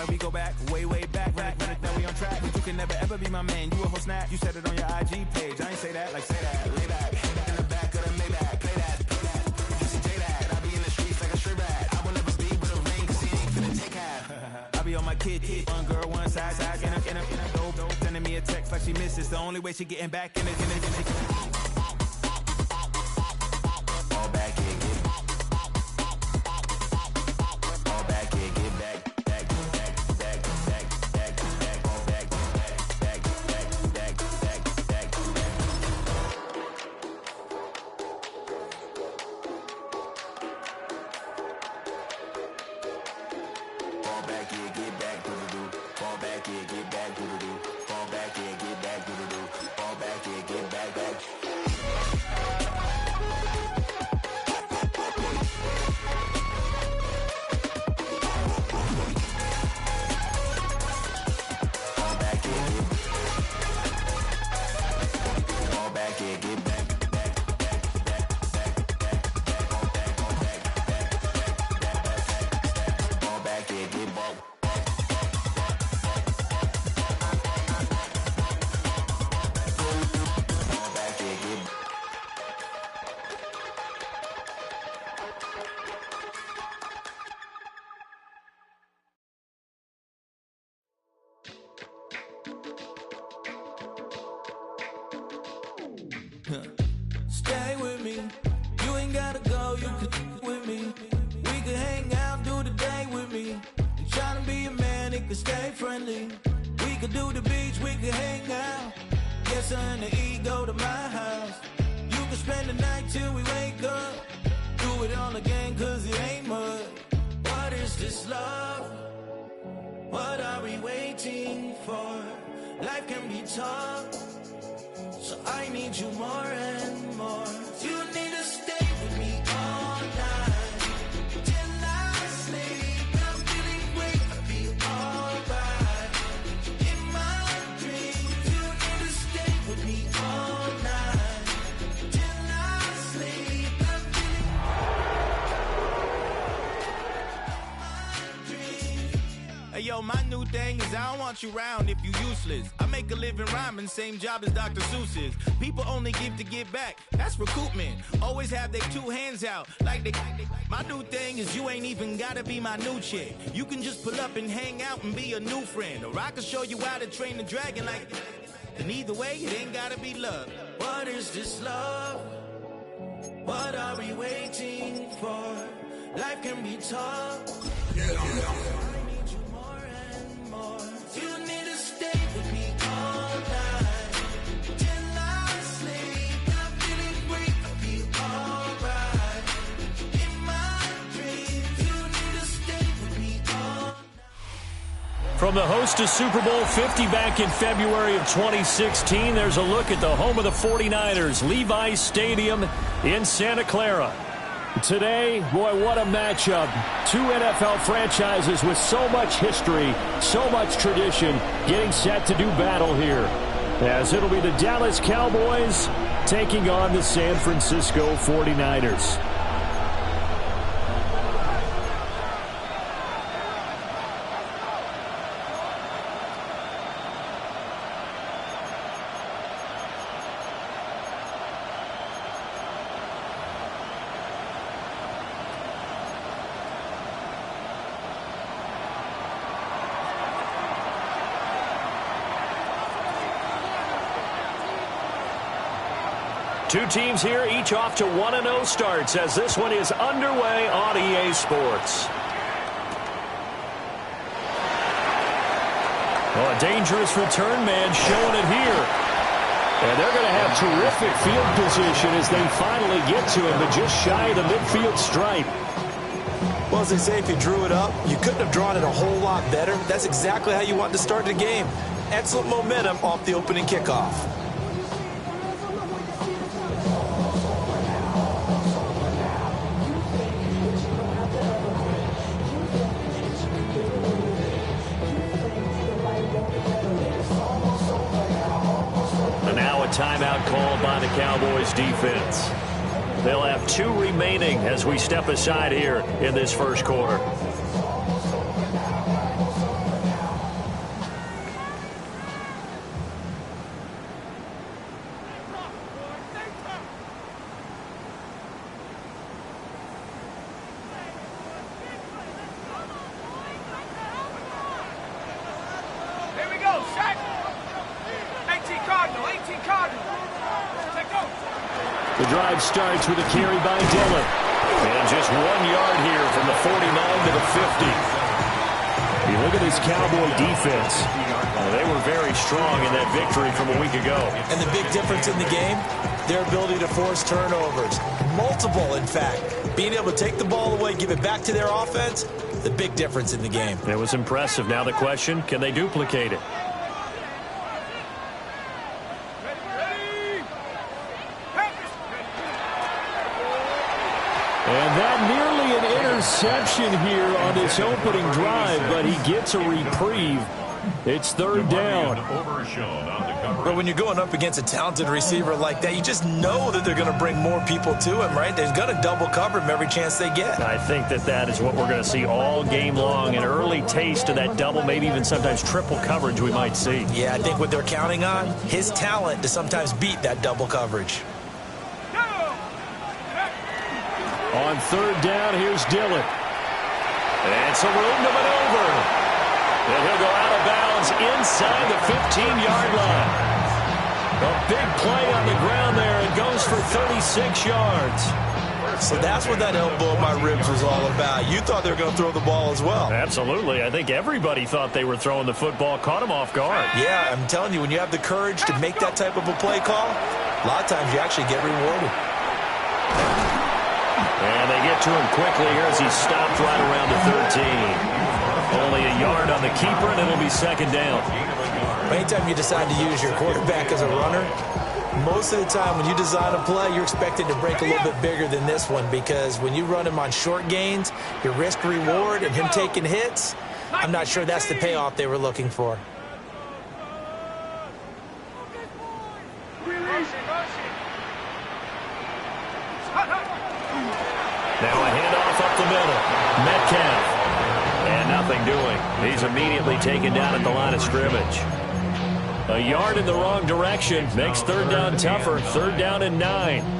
like we go back, way back. Run it, now we on track. But you can never ever be my man. You a whole snap. You said it on your IG page. I ain't say that, like say that. Lay back, in the back of the Maybach. Play that. Just say that. I be in the streets like a straight rat. I will never speak with a ring, 'cause he ain't finna take half. I be on my kid. One girl, one side, in a dope. Sending me a text like she misses. The only way she getting back in it. All back in, get all back in, get back. Stay with me, you ain't gotta go, you could with me. We could hang out, do the day with me. You tryna be a man, it could stay friendly. We could do the beach, we could hang out. Get something to eat, go to my house. You could spend the night till we wake up. Do it all again, 'cause it ain't mud. What is this love? What are we waiting for? Life can be tough, so I need you more and more. You need to stay with me all night till I sleep. I'm feeling great, I feel alright. In my dreams, you need to stay with me all night till I sleep. I'm feeling Hey yo, my new thing is I don't want you around if you useless. I make a living rhyming, same job as Dr. Seuss's. People only give to get back, that's recoupment. Always have their two hands out, like they. My new thing is you ain't even gotta be my new chick. You can just pull up and hang out and be a new friend. Or I can show you how to train the dragon like. And either way, it ain't gotta be love. What is this love? What are we waiting for? Life can be tough. You need to stay with me all night till I sleep. I'm feeling great, I feel alright. In my dreams, you need to stay with me all night. From the host to Super Bowl 50 back in February of 2016, there's a look at the home of the 49ers, Levi's Stadium in Santa Clara. Today, boy, what a matchup. Two NFL franchises with so much history, so much tradition, getting set to do battle here. As it'll be the Dallas Cowboys taking on the San Francisco 49ers. Two teams here, each off to 1-0 starts as this one is underway on EA Sports. Oh, a dangerous return man showing it here. And they're going to have terrific field position as they finally get to him, but just shy of the midfield stripe. Well, as they say, if you drew it up, you couldn't have drawn it a whole lot better. That's exactly how you want to start the game. Excellent momentum off the opening kickoff. Timeout called by the Cowboys defense. They'll have two remaining as we step aside here in this first quarter. The drive starts with a carry by Dillon. And just 1 yard here from the 49 to the 50. You look at this Cowboy defense. They were very strong in that victory from a week ago. And the big difference in the game, their ability to force turnovers. Multiple, in fact. Being able to take the ball away, give it back to their offense, the big difference in the game. It was impressive. Now the question, can they duplicate it? And that nearly an interception here on this opening drive, but he gets a reprieve. It's third down. But when you're going up against a talented receiver like that, you just know that they're going to bring more people to him, right? They're going to double cover him every chance they get. I think that is what we're going to see all game long, an early taste of that double, maybe even sometimes triple coverage we might see. Yeah, I think what they're counting on, his talent to sometimes beat that double coverage. On third down, here's Dillon. And some room to maneuver. And he'll go out of bounds inside the 15-yard line. A big play on the ground there. It goes for 36 yards. So that's what that elbow in my ribs was all about. You thought they were going to throw the ball as well. Absolutely. I think everybody thought they were throwing the football, caught him off guard. Yeah, I'm telling you, when you have the courage to make that type of a play call, a lot of times you actually get rewarded. And they get to him quickly here as he's stopped right around the 13. Only a yard on the keeper, and it'll be second down. Anytime you decide to use your quarterback as a runner, most of the time when you design a play, you're expected to break a little bit bigger than this one, because when you run him on short gains, your risk-reward and him taking hits, I'm not sure that's the payoff they were looking for. Now a handoff up the middle. Metcalf. And nothing doing. He's immediately taken down at the line of scrimmage. A yard in the wrong direction makes third down tougher. Third down and 9.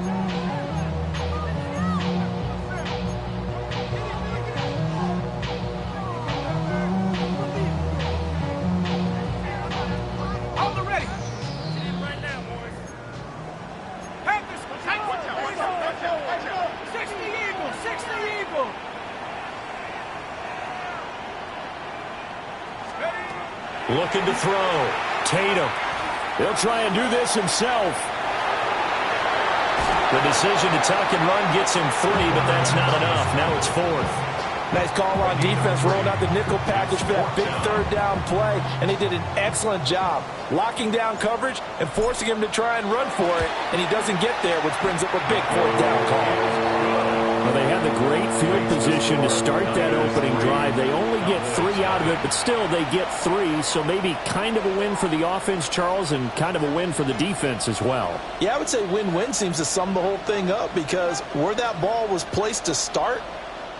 Looking to throw. Tatum. He'll try and do this himself. The decision to tuck and run gets him 3, but that's not enough. Now it's 4th. Nice call on defense, rolling out the nickel package for that big third down play, and they did an excellent job locking down coverage and forcing him to try and run for it, and he doesn't get there, which brings up a big fourth down call. Well, they had the great field position to start that opening drive. They only get 3 out of it, but still they get 3, so maybe kind of a win for the offense, Charles, and kind of a win for the defense as well. Yeah, I would say win-win seems to sum the whole thing up, because where that ball was placed to start,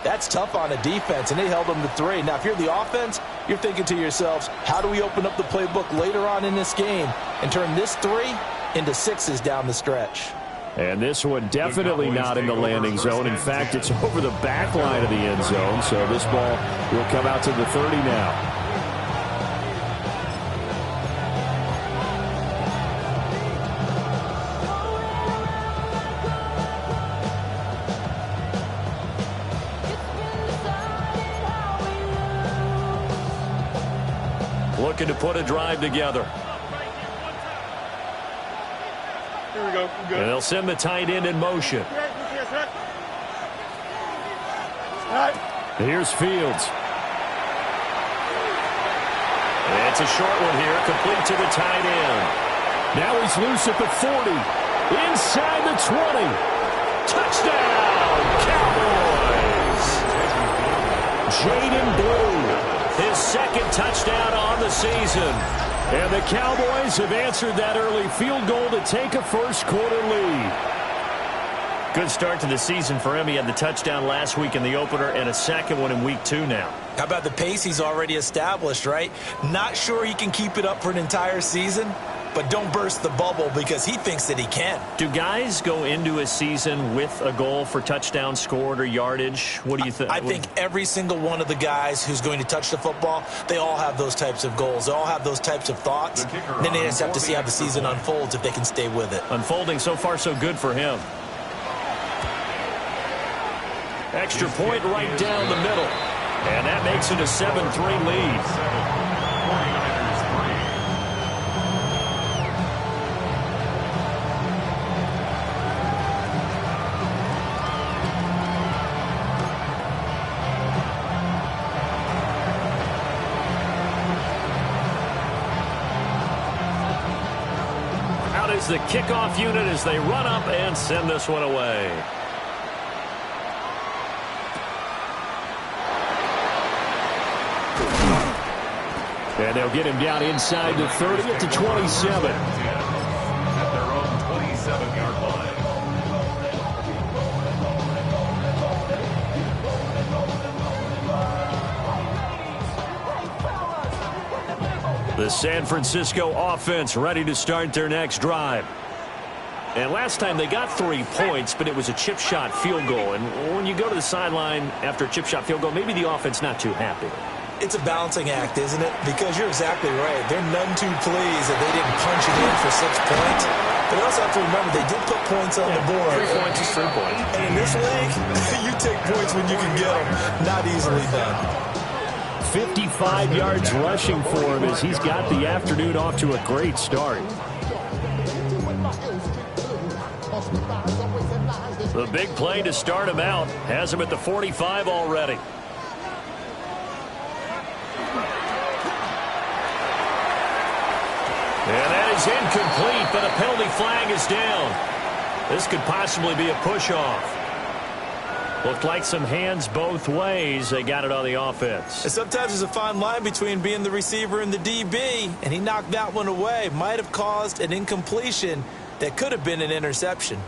that's tough on a defense, and they held them to 3. Now, if you're the offense, you're thinking to yourselves, how do we open up the playbook later on in this game and turn this 3 into 6s down the stretch? And this one definitely not in the landing zone. In fact, it's over the back line of the end zone, so this ball will come out to the 30 now. Looking to put a drive together. Here we go. Good. And they'll send the tight end in motion. Here's Fields. It's a short one here, complete to the tight end. Now he's loose at the 40. Inside the 20. Touchdown, Cowboys! Jaden Blue, his second touchdown on the season. And the Cowboys have answered that early field goal to take a first-quarter lead. Good start to the season for him. He had the touchdown last week in the opener and a second one in week 2 now. How about the pace he's already established, right? Not sure he can keep it up for an entire season, but don't burst the bubble because he thinks that he can. Do guys go into a season with a goal for touchdown scored or yardage? What do you think? I think every single one of the guys who's going to touch the football, they all have those types of goals. They all have those types of thoughts. Then they just have to see how the season unfolds if they can stay with it. Unfolding so far so good for him. Extra point right down the middle. And that makes it a 7-3 lead. Out is the kickoff unit as they run up and send this one away. And they'll get him down inside the 30 at the 27. At their own 27-yard line. The San Francisco offense ready to start their next drive. And last time they got 3 points, but it was a chip shot field goal. And when you go to the sideline after a chip shot field goal, maybe the offense not too happy. It's a balancing act, isn't it? Because you're exactly right. They're none too pleased that they didn't punch it in for 6 points. But you also have to remember they did put points on the board. 3 points is 3 points. And in this league, you take points when you can get them. Not easily done. 55 yards rushing for him as he's got the afternoon off to a great start. The big play to start him out has him at the 45 already. And that is incomplete, but a penalty flag is down. This could possibly be a push-off. Looked like some hands both ways. They got it on the offense. And sometimes there's a fine line between being the receiver and the DB, and he knocked that one away. Might have caused an incompletion that could have been an interception.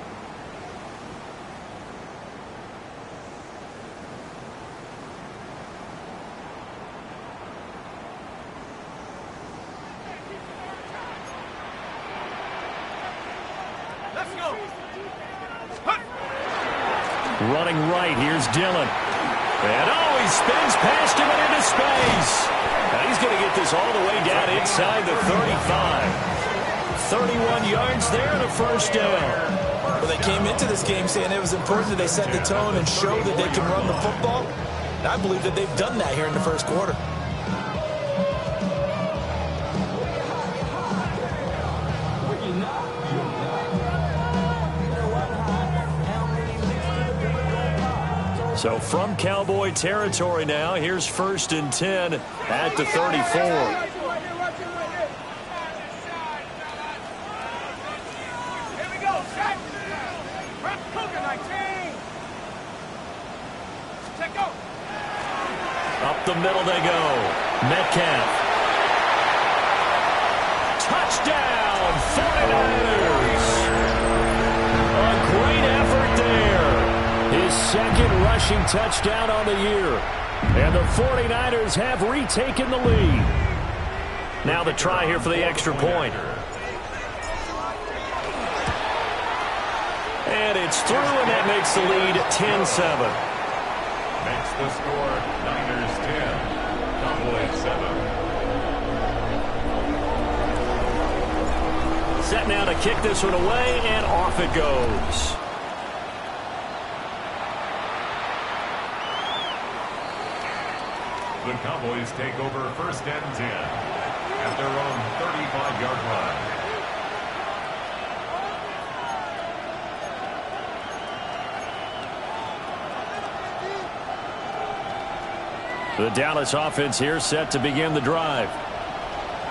Running right, here's Dillon. And he spins past him and into space. Now he's going to get this all the way down inside the 35. 31 yards there and a first down. Well, they came into this game saying it was important that they set the tone and show that they can run the football. And I believe that they've done that here in the first quarter. So from Cowboy territory now, here's 1st and 10 at the 34. Up the middle they go. Metcalf. Touchdown, 49ers. A great effort there. His second rushing touchdown on the year. And the 49ers have retaken the lead. Now the try here for the extra point. And it's through, and that makes the lead 10-7. Makes the score Niners 10, Cowboys 7. Set now to kick this one away, and off it goes. The Cowboys take over 1st and 10 at their own 35-yard line. The Dallas offense here set to begin the drive.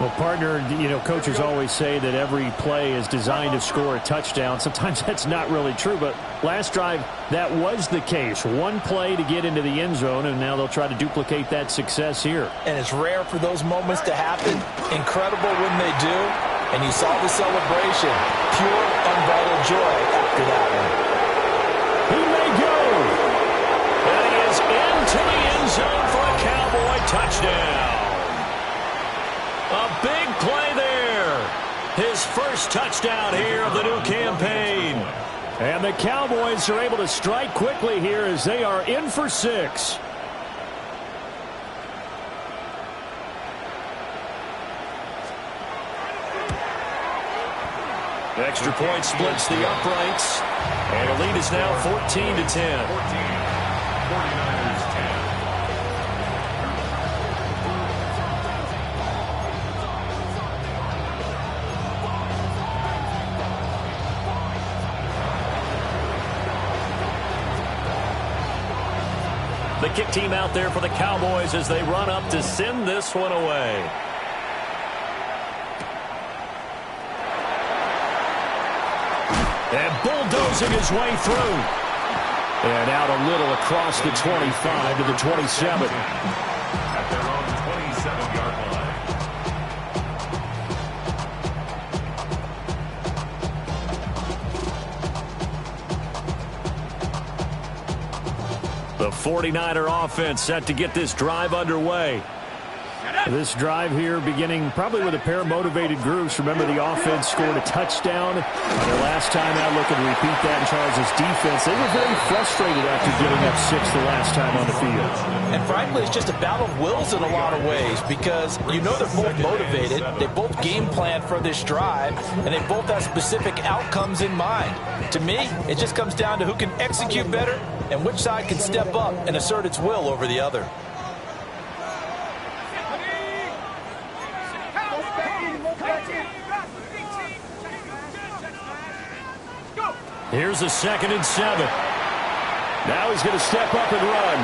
Well, partner, coaches always say that every play is designed to score a touchdown. Sometimes that's not really true, but last drive, that was the case. One play to get into the end zone, and now they'll try to duplicate that success here. And it's rare for those moments to happen. Incredible when they do. And you saw the celebration. Pure, unbridled joy after that one. He may go. And he is into the end zone for a Cowboy touchdown. A big play there. his first touchdown here of the new campaign. And the Cowboys are able to strike quickly here as they are in for 6. Extra point splits the uprights. And the lead is now 14-10. 49ers 10. The kick team out there for the Cowboys as they run up to send this one away. And bulldozing his way through. And out a little across the 25 to the 27. At their own 27-yard line. The 49er offense set to get this drive underway. This drive here beginning probably with a pair of motivated groups. Remember, the offense scored a touchdown on their last time out. Looking to repeat that in Charles' defense. They were very frustrated after giving up 6 the last time on the field. And frankly, it's just a battle of wills in a lot of ways because you know they're both motivated. They both game plan for this drive, and they both have specific outcomes in mind. To me, it just comes down to who can execute better and which side can step up and assert its will over the other. Here's a 2nd and 7. Now he's going to step up and run.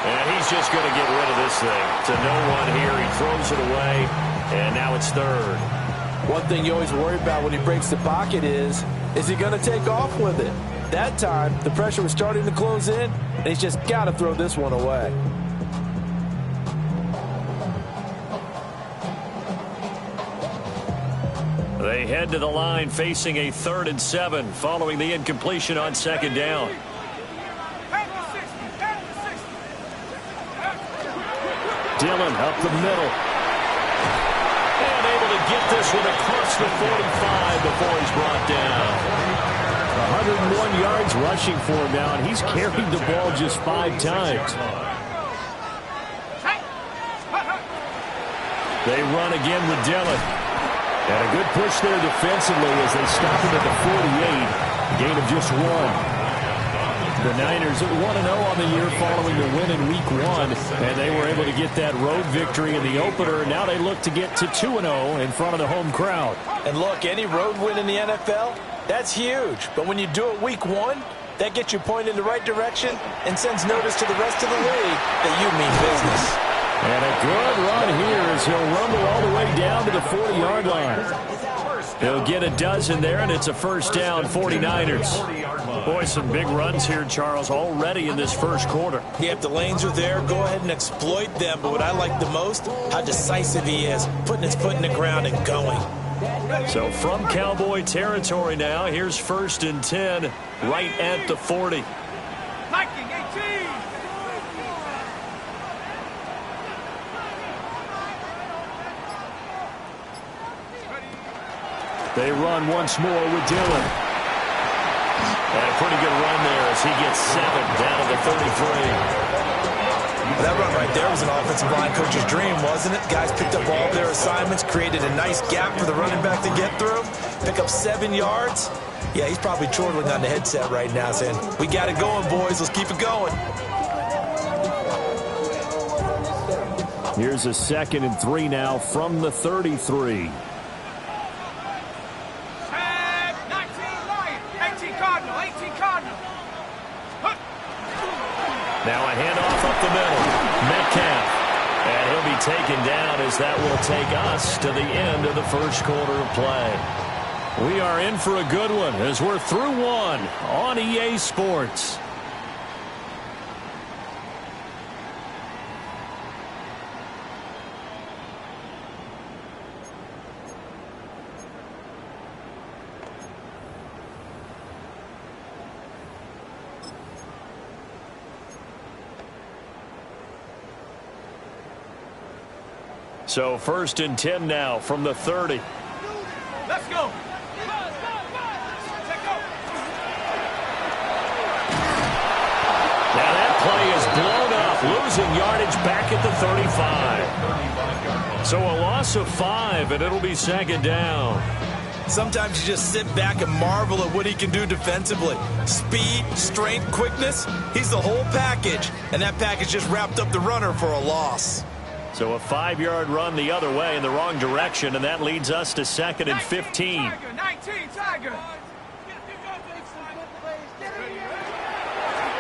And he's just going to get rid of this thing. To no one here. He throws it away. And now it's 3rd. One thing you always worry about when he breaks the pocket is he going to take off with it? That time, the pressure was starting to close in, and he's just got to throw this one away. They head to the line facing a 3rd and 7 following the incompletion on 2nd down. Dillon up the middle. And able to get this one across the 45 before he's brought down. 101 yards rushing for him now, and he's carried the ball just 5 times. They run again with Dillon. And a good push there defensively as they stop him at the 48. Gain of just 1. The Niners at 1-0 on the year following the win in Week 1. And they were able to get that road victory in the opener. Now they look to get to 2-0 in front of the home crowd. And look, any road win in the NFL, that's huge. But when you do it Week 1, that gets you pointed in the right direction and sends notice to the rest of the league that you mean business. And a good run here as he'll rumble all the way down to the 40-yard line. He'll get a dozen there, and it's a 1st down, 49ers. Boy, some big runs here, Charles, already in this first quarter. Yeah, if the lanes are there, go ahead and exploit them. But what I like the most, how decisive he is, putting his foot in the ground and going. So from Cowboy territory now, here's 1st and 10 right at the 40. Viking 18. They run once more with Dillon. And a pretty good run there as he gets 7 down to the 33. That run right there was an offensive line coach's dream, wasn't it? Guys picked up all their assignments, created a nice gap for the running back to get through, pick up 7 yards. Yeah, he's probably chortling on the headset right now saying, we got it going, boys. Let's keep it going. Here's a 2nd and 3 now from the 33. Now a handoff up the middle. Metcalf. And he'll be taken down as that will take us to the end of the first quarter of play. We are in for a good one as we're through 1 on EA Sports. So 1st and 10 now from the 30. Let's go. Now that play is blown up, losing yardage back at the 35. So a loss of 5, and it'll be 2nd down. Sometimes you just sit back and marvel at what he can do defensively. Speed, strength, quickness, he's the whole package. And that package just wrapped up the runner for a loss. So a 5-yard run the other way in the wrong direction, and that leads us to 2nd and 15. 19, Tiger.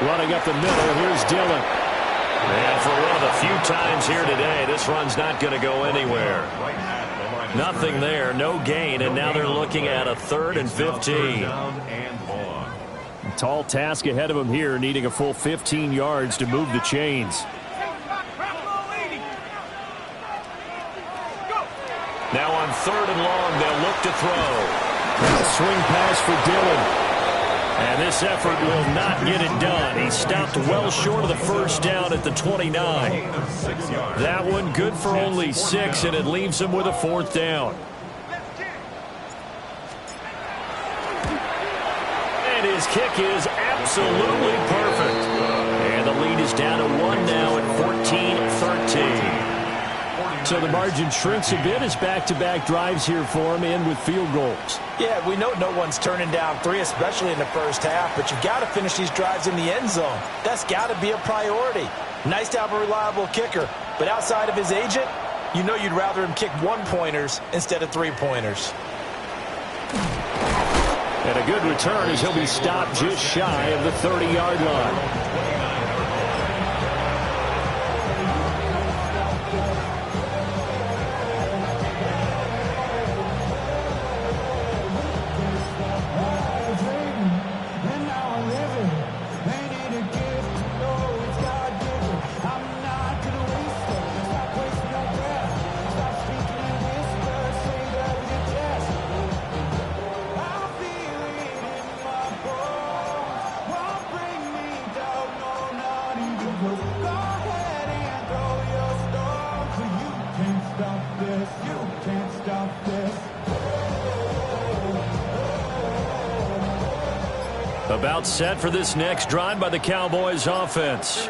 Running up the middle, here's Dillon. And for one of the few times here today, this run's not going to go anywhere. Nothing there, no gain, and now they're looking at a 3rd and 15. Tall task ahead of him here, needing a full 15 yards to move the chains. Now on 3rd and long, they'll look to throw. A swing pass for Dillon. And this effort will not get it done. He stopped well short of the 1st down at the 29. That one good for only 6, and it leaves him with a 4th down. And his kick is absolutely perfect. And the lead is down to 1 now at 14-13. So the margin shrinks a bit as back-to-back drives here for him, in with field goals. Yeah, we know no one's turning down 3, especially in the first half, but you've got to finish these drives in the end zone. That's got to be a priority. Nice to have a reliable kicker, but outside of his agent, you know you'd rather him kick 1-pointers instead of 3-pointers. And a good return as he'll be stopped just shy of the 30-yard line. About set for this next drive by the Cowboys offense.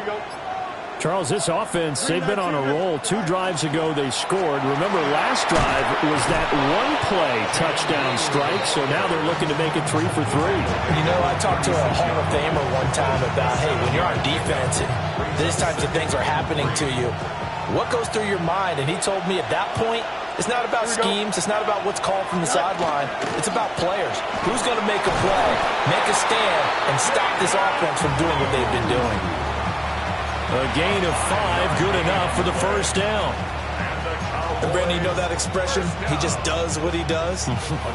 Charles, this offense, they've been on a roll. 2 drives ago they scored. Remember, last drive was that one-play touchdown strike, so now they're looking to make it 3 for 3. You know, I talked to a Hall of Famer one time about, hey, when you're on defense and these types of things are happening to you, what goes through your mind? And he told me at that point, it's not about schemes. It's not about what's called from the sideline. It's about players. Who's going to make a play, make a stand, and stop this offense from doing what they've been doing. A gain of 5, good enough for the 1st down. And Brandon, you know that expression? He just does what he does?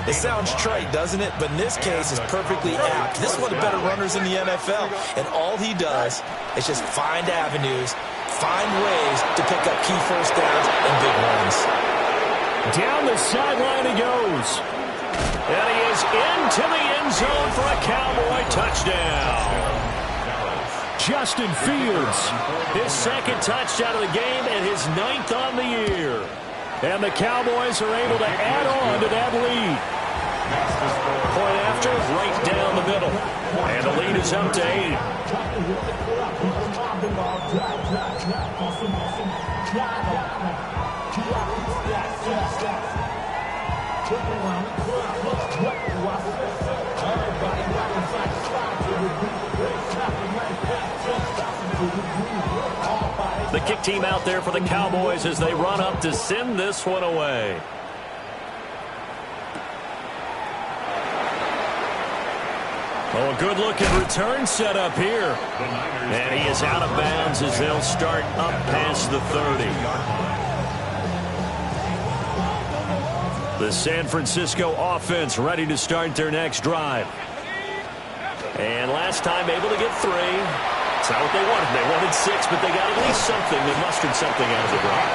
It sounds trite, doesn't it? But in this case, it's perfectly apt. This is one of the better runners in the NFL. And all he does is just find avenues, find ways to pick up key 1st downs and big runs. Down the sideline he goes. And he is into the end zone for a Cowboy touchdown. Justin Fields. His 2nd touchdown of the game and his 9th on the year. And the Cowboys are able to add on to that lead. Point after, right down the middle. And the lead is up to 8. The kick team out there for the Cowboys as they run up to send this one away. Oh, a good-looking return set up here. And he is out of bounds as they'll start up past the 30. The San Francisco offense ready to start their next drive. And last time able to get 3. It's not what they wanted. They wanted 6, but they got at least something. They mustered something out of the drive.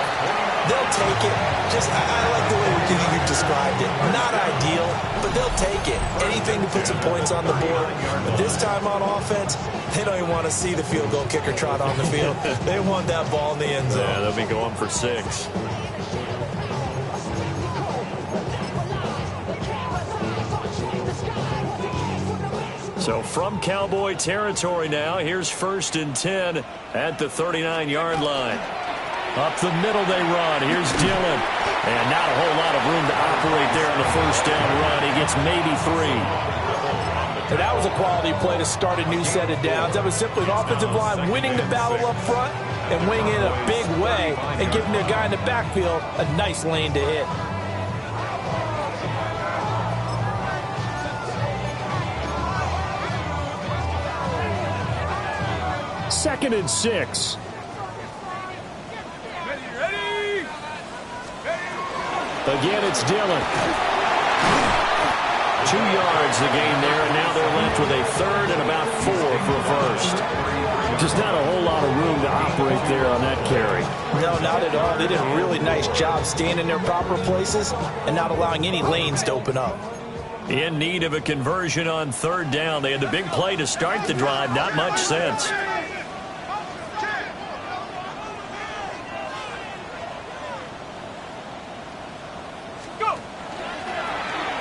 They'll take it. I like the way you described it. Not ideal, but they'll take it. Anything to put some points on the board. But this time on offense, they don't even want to see the field goal kicker trot on the field. They want that ball in the end zone. Yeah, they'll be going for 6. So from Cowboy territory now, here's 1st and 10 at the 39-yard line. Up the middle they run. Here's Dillon. And not a whole lot of room to operate there on the first down run. He gets maybe 3. And that was a quality play to start a new set of downs. That was simply an offensive line winning the battle up front and winning in a big way and giving their guy in the backfield a nice lane to hit. Second and 6. Ready? Again, it's Dillon. 2 yards the gain there, and now they're left with a 3rd and about 4 for a first. Just not a whole lot of room to operate there on that carry. No, not at all. They did a really nice job staying in their proper places and not allowing any lanes to open up. In need of a conversion on 3rd down. They had the big play to start the drive. Not much sense.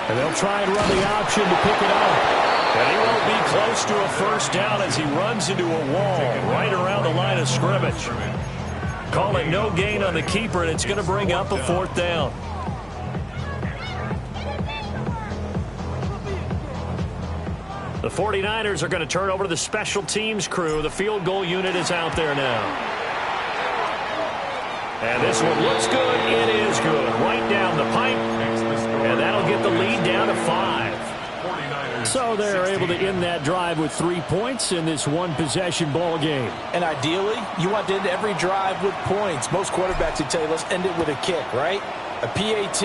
And they'll try and run the option to pick it up. And he won't be close to a first down as he runs into a wall right around the line of scrimmage. Call it no gain on the keeper, and it's going to bring up a 4th down. The 49ers are going to turn over to the special teams crew. The field goal unit is out there now. And this one looks good. It is good. Right down the pipe. And that'll get the lead down to 5. So they're able to end that drive with 3 points in this one-possession ball game. And ideally, you want to end every drive with points. Most quarterbacks would tell you, let's end it with a kick, right? A PAT,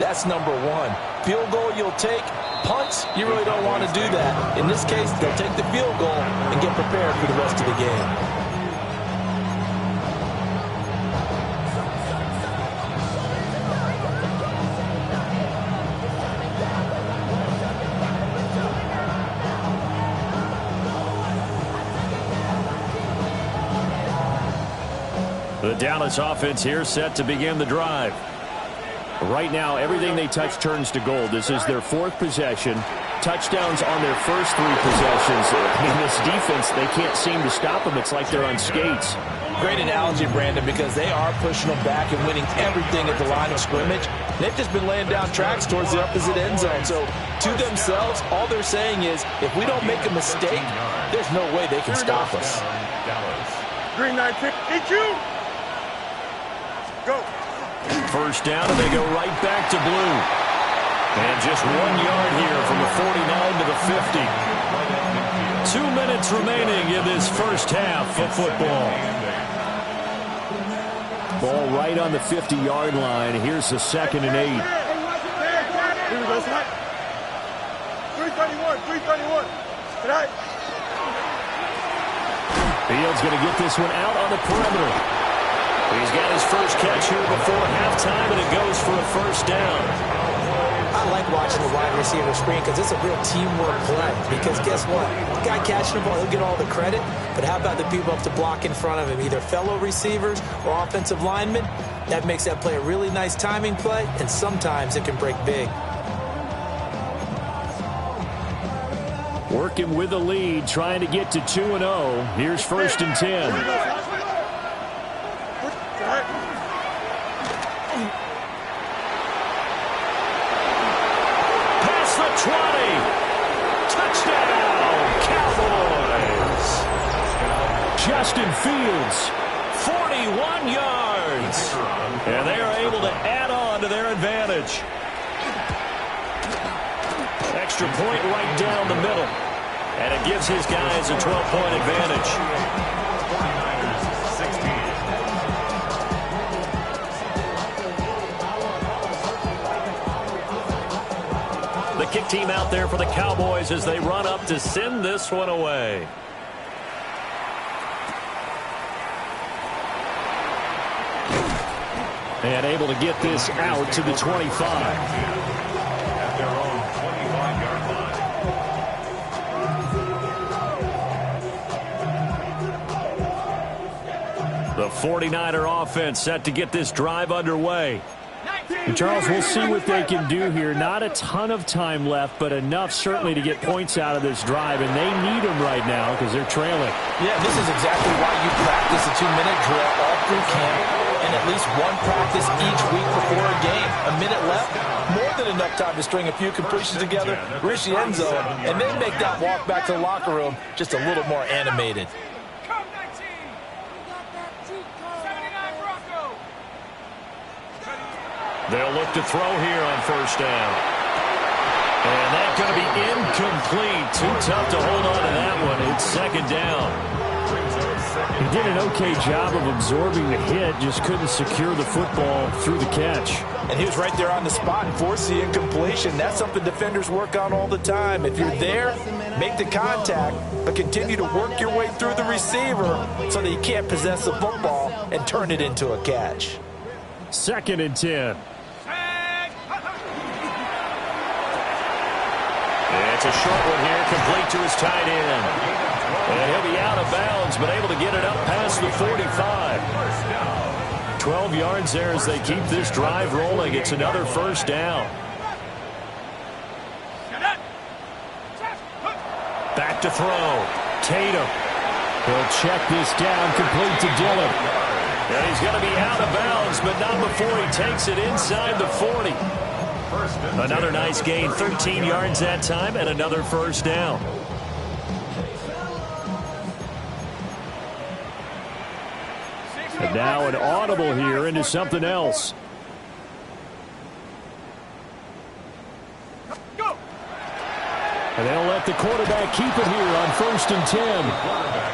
that's number 1. Field goal you'll take. Punts, you really don't want to do that. In this case, they'll take the field goal and get prepared for the rest of the game. The Dallas offense here set to begin the drive. Right now, everything they touch turns to gold. This is their 4th possession. Touchdowns on their first 3 possessions. I mean, this defense, they can't seem to stop them. It's like they're on skates. Great analogy, Brandon, because they are pushing them back and winning everything at the line of scrimmage. They've just been laying down tracks towards the opposite end zone. So, to themselves, all they're saying is, if we don't make a mistake, there's no way they can stop us. Green 19. Hit you. Go. First down, and they go right back to blue. And just 1 yard here from the 49 to the 50. 2 minutes remaining in this first half of football. Ball right on the 50-yard line. Here's the 2nd and 8. Here we go, tonight. 331. Tonight. Fields going to get this one out on the perimeter. He's got his first catch here before halftime, and it goes for a first down. I like watching the wide receiver screen because it's a real teamwork play. Because guess what? The guy catching the ball, he'll get all the credit. But how about the people up to block in front of him, either fellow receivers or offensive linemen? That makes that play a really nice timing play, and sometimes it can break big. Working with the lead, trying to get to 2-0. Here's 1st and 10. Past the 20. Touchdown, Cowboys. Justin Fields, 41 yards. And they are able to add on to their advantage. Extra point right down the middle. And it gives his guys a 12-point advantage. The kick team out there for the Cowboys as they run up to send this one away. And able to get this out to the 25. The 49er offense set to get this drive underway. And Charles, we'll see what they can do here. Not a ton of time left, but enough certainly to get points out of this drive, and they need them right now because they're trailing. Yeah, this is exactly why you practice a 2-minute drill all through camp and at least one practice each week before a game. A minute left, more than enough time to string a few completions together, reach the end zone, and then make that walk back to the locker room just a little more animated. They'll look to throw here on first down. And that's going to be incomplete. Too tough to hold on to that one. It's second down. He did an okay job of absorbing the hit, just couldn't secure the football through the catch. And he was right there on the spot and forced the incompletion. That's something defenders work on all the time. If you're there, make the contact, but continue to work your way through the receiver so that you can't possess the football and turn it into a catch. 2nd and 10. It's a short one here, complete to his tight end. And he'll be out of bounds, but able to get it up past the 45. 12 yards there as they keep this drive rolling. It's another first down. Back to throw. Tatum. He'll check this down, complete to Dillon. And he's going to be out of bounds, but not before he takes it inside the 40. Another nice gain, 13 yards that time, and another first down. And now an audible here into something else. And they'll let the quarterback keep it here on 1st and 10.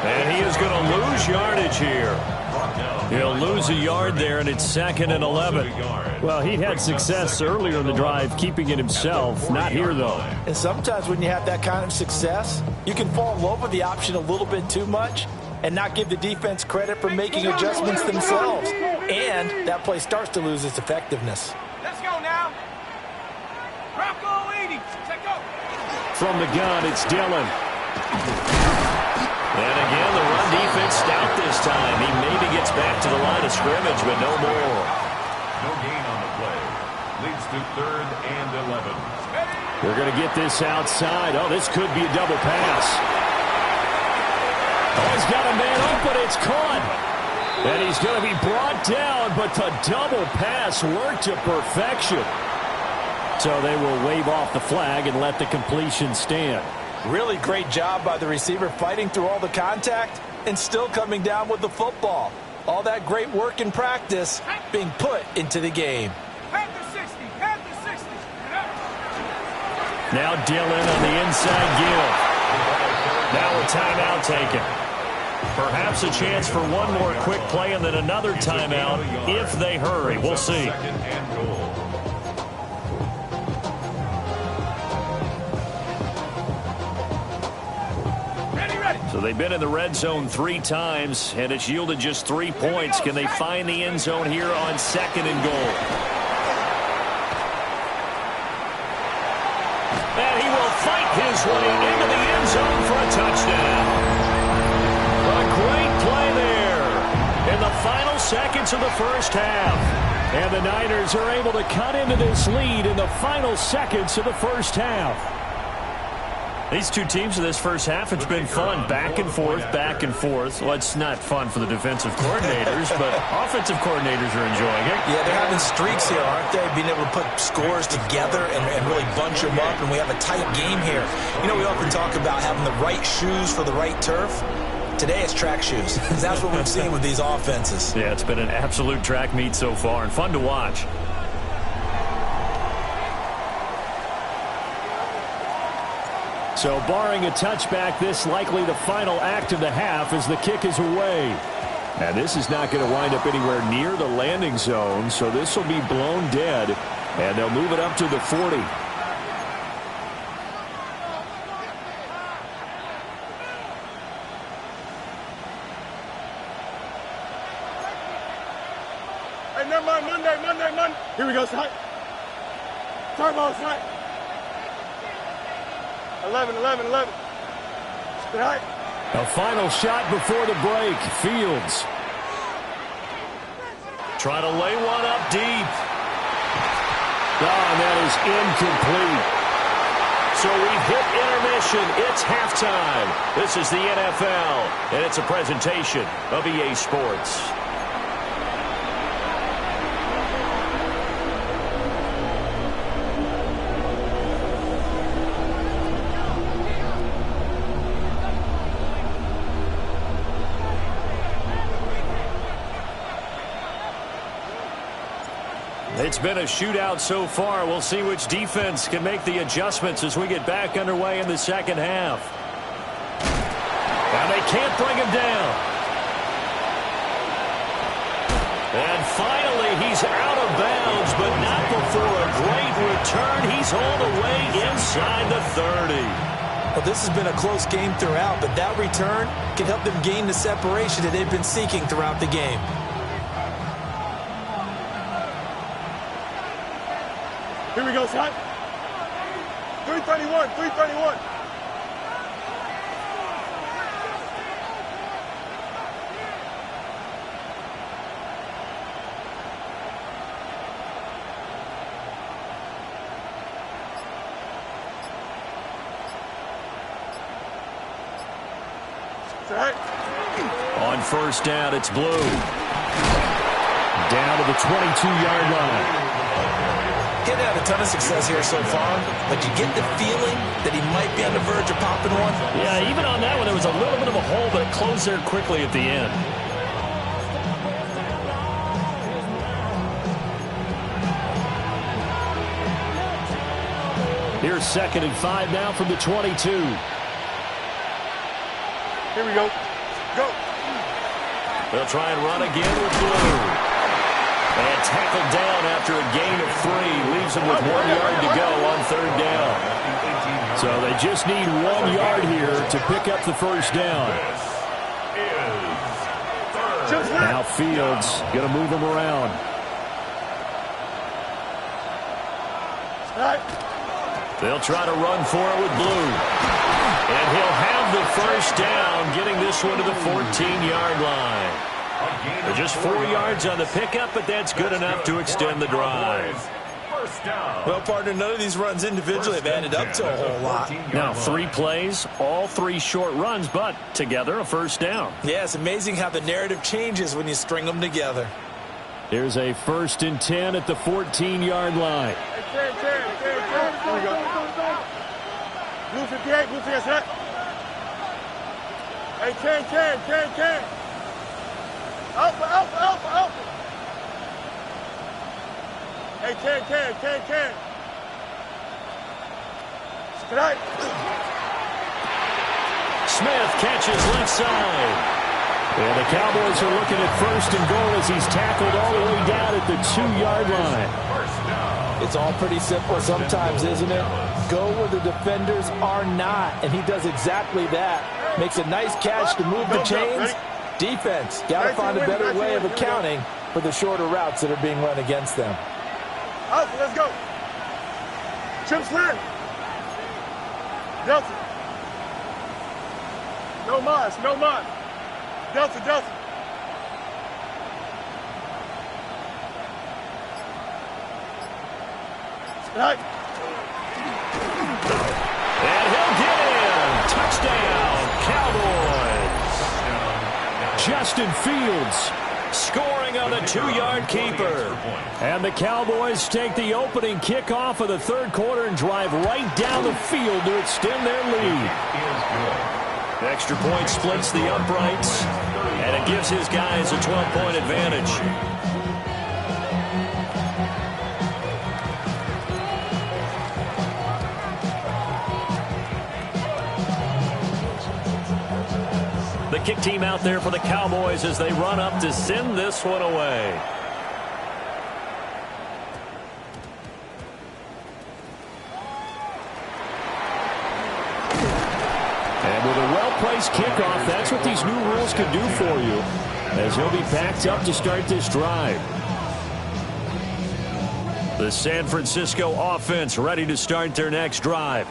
And he is going to lose yardage here. He'll lose a yard there, and it's 2nd and 11. Well, he had success earlier in the drive keeping it himself. Not here, though. And sometimes when you have that kind of success, you can fall in love with the option a little bit too much and not give the defense credit for making adjustments themselves. And that play starts to lose its effectiveness. Let's go now. Rocco 80. Check go. From the gun, it's Dillon. And again, the run defense stout this time. He maybe gets back to the line of scrimmage, but no more. No gain on the play. Leads to 3rd and 11. They're going to get this outside. Oh, this could be a double pass. Oh, he's got a man open. It's caught. And he's going to be brought down, but the double pass worked to perfection. So they will wave off the flag and let the completion stand. Really great job by the receiver fighting through all the contact and still coming down with the football. All that great work in practice being put into the game. Now Dillon on the inside give. Now a timeout taken. Perhaps a chance for one more quick play and then another timeout if they hurry. We'll see. So they've been in the red zone 3 times, and it's yielded just 3 points. Can they find the end zone here on 2nd and goal? And he will fight his way into the end zone for a touchdown. A great play there in the final seconds of the first half. And the Niners are able to cut into this lead in the final seconds of the first half. These two teams in this first half, it's been fun. Back and forth, back and forth. Well, it's not fun for the defensive coordinators, but offensive coordinators are enjoying it. Yeah, they're having streaks here, aren't they? Being able to put scores together and really bunch them up, and we have a tight game here. You know, we often talk about having the right shoes for the right turf. Today it's track shoes. That's what we've seen with these offenses. Yeah, it's been an absolute track meet so far and fun to watch. So barring a touchback, this likely the final act of the half as the kick is away. And this is not going to wind up anywhere near the landing zone, so this will be blown dead, and they'll move it up to the 40. Hey, never mind. Monday. Here we go, Snipe. Turbo, Snipe. 11. Snipe. A final shot before the break. Fields. Trying to lay one up deep. and that is incomplete. So we've hit intermission. It's halftime. This is the NFL, and it's a presentation of EA Sports. It's been a shootout so far. We'll see which defense can make the adjustments as we get back underway in the second half. And they can't bring him down. And finally, he's out of bounds, but not before a great return. He's all the way inside the 30. Well, this has been a close game throughout, but that return can help them gain the separation that they've been seeking throughout the game. Here we go, son. 331, 331. On first down, it's Blue. Down to the 22-yard line. He's had a ton of success here so far, but you get the feeling that he might be on the verge of popping one. Yeah, even on that one, there was a little bit of a hole, but it closed there quickly at the end. Here's 2nd and 5 now from the 22. Here we go. Go. They'll try and run again with Blue. And tackled down after a gain of 3. Leaves him with 1 yard to go on 3rd down. So they just need 1 yard here to pick up the first down. Now Fields going to move him around. They'll try to run for it with Blue. And he'll have the first down, getting this one to the 14-yard line. They're just 4 yards on the pickup, but that's good enough to extend the drive. Well, partner, none of these runs individually have added up to a whole lot. Now, 3 plays, all 3 short runs, but together a first down. Yeah, it's amazing how the narrative changes when you string them together. Here's a 1st and 10 at the 14-yard line. Here we go. Blue 58, Blue 58. Hey, 10. Alpha. Hey, 10. Tonight. Smith catches left side. And the Cowboys are looking at 1st and goal as he's tackled all the way down at the 2-yard line. It's all pretty simple sometimes, isn't it? Go where the defenders are not, and he does exactly that. Makes a nice catch to move the chains. Defense, got to find a better way of accounting for the shorter routes that are being run against them. Alpha, let's go. Chip slant. Delta. No mas. Delta. Right. And he'll get in. Touchdown, Cowboys. Justin Fields scoring on the 2-yard keeper. And the Cowboys take the opening kickoff of the 3rd quarter and drive right down the field to extend their lead. The extra point splits the uprights, and it gives his guys a 12-point advantage. The kick team out there for the Cowboys as they run up to send this one away. And with a well-placed kickoff, that's what these new rules can do for you, as he'll be backed up to start this drive. The San Francisco offense ready to start their next drive.